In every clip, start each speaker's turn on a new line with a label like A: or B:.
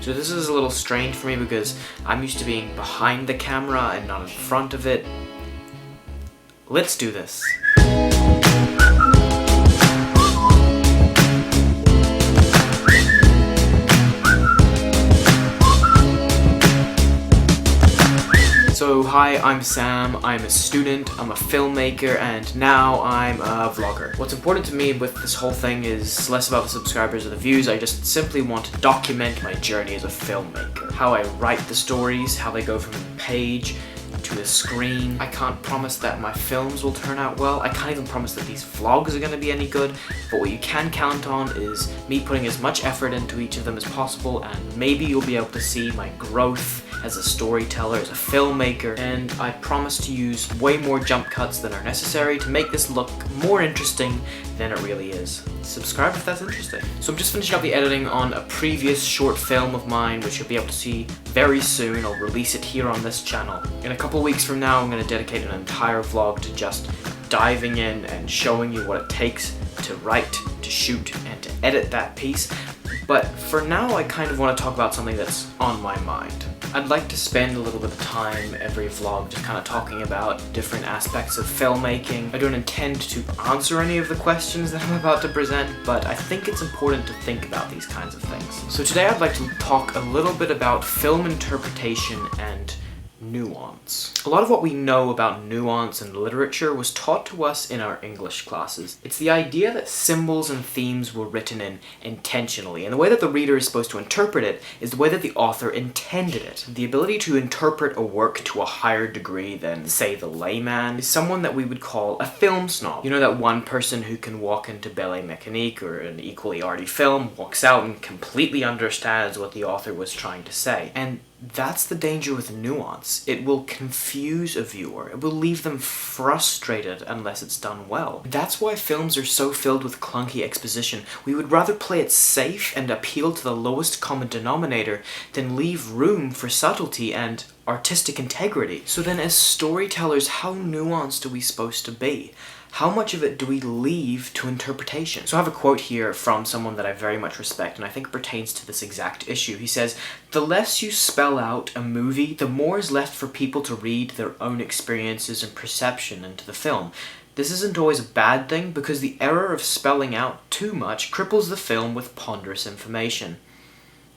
A: So this is a little strange for me because I'm used to being behind the camera and not in front of it. Let's do this. So hi, I'm Sam, I'm a student, I'm a filmmaker, and now I'm a vlogger. What's important to me with this whole thing is less about the subscribers or the views. I just simply want to document my journey as a filmmaker. How I write the stories, how they go from the page to the screen. I can't promise that my films will turn out well. I can't even promise that these vlogs are going to be any good, but what you can count on is me putting as much effort into each of them as possible, and maybe you'll be able to see my growth as a storyteller, as a filmmaker, and I promise to use way more jump cuts than are necessary to make this look more interesting than it really is. Subscribe if that's interesting. So I'm just finishing up the editing on a previous short film of mine, which you'll be able to see very soon. I'll release it here on this channel. In a couple weeks from now, I'm going to dedicate an entire vlog to just diving in and showing you what it takes to write, to shoot, and to edit that piece. But for now, I kind of want to talk about something that's on my mind. I'd like to spend a little bit of time every vlog just kind of talking about different aspects of filmmaking. I don't intend to answer any of the questions that I'm about to present, but I think it's important to think about these kinds of things. So today I'd like to talk a little bit about film interpretation and nuance. A lot of what we know about nuance in literature was taught to us in our English classes. It's the idea that symbols and themes were written in intentionally, and the way that the reader is supposed to interpret it is the way that the author intended it. The ability to interpret a work to a higher degree than, say, the layman is someone that we would call a film snob. You know, that one person who can walk into Ballet Mécanique or an equally arty film, walks out and completely understands what the author was trying to say. And that's the danger with nuance. It will confuse a viewer. It will leave them frustrated unless it's done well. That's why films are so filled with clunky exposition. We would rather play it safe and appeal to the lowest common denominator than leave room for subtlety and artistic integrity. So then as storytellers, how nuanced are we supposed to be? How much of it do we leave to interpretation? So I have a quote here from someone that I very much respect, and I think pertains to this exact issue. He says, "The less you spell out a movie, the more is left for people to read their own experiences and perception into the film. This isn't always a bad thing, because the error of spelling out too much cripples the film with ponderous information.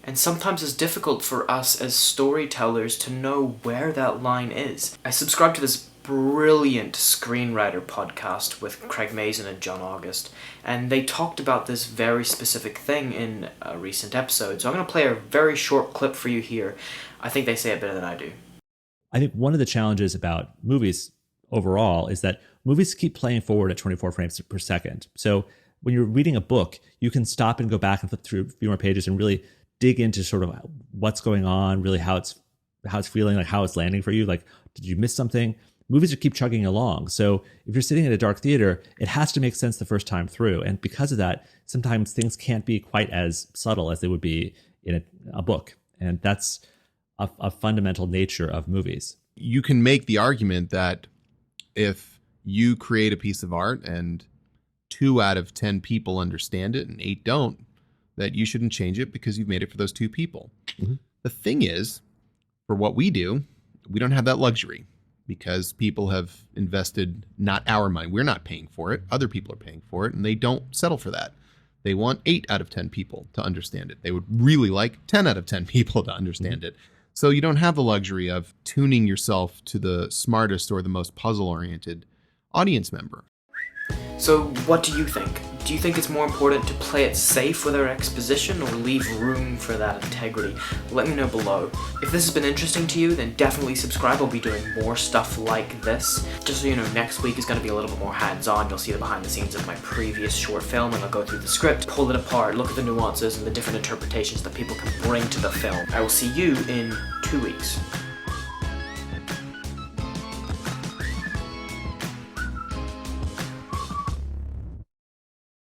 A: And sometimes it's difficult for us as storytellers to know where that line is." I subscribe to this brilliant screenwriter podcast with Craig Mazin and John August, and they talked about this very specific thing in a recent episode. So I'm going to play a very short clip for you here. I think they say it better than I do.
B: I think one of the challenges about movies overall is that movies keep playing forward at 24 frames per second. So when you're reading a book, you can stop and go back and flip through a few more pages and really dig into sort of what's going on, really how it's feeling, like how it's landing for you. Like, did you miss something? Movies just keep chugging along. So if you're sitting in a dark theater, it has to make sense the first time through. And because of that, sometimes things can't be quite as subtle as they would be in a book. And that's a fundamental nature of movies.
C: You can make the argument that if you create a piece of art and 2 out of 10 people understand it and 8 don't, that you shouldn't change it because you've made it for those 2 people. Mm-hmm. The thing is, for what we do, we don't have that luxury, because people have invested not our money. We're not paying for it. Other people are paying for it, and they don't settle for that. They want 8 out of 10 people to understand it. They would really like 10 out of 10 people to understand it. So you don't have the luxury of tuning yourself to the smartest or the most puzzle-oriented audience member.
A: So what do you think? Do you think it's more important to play it safe with our exposition or leave room for that integrity? Let me know below. If this has been interesting to you, then definitely subscribe. I'll be doing more stuff like this. Just so you know, next week is going to be a little bit more hands-on. You'll see the behind the scenes of my previous short film, and I'll go through the script, pull it apart, look at the nuances and the different interpretations that people can bring to the film. I will see you in 2 weeks.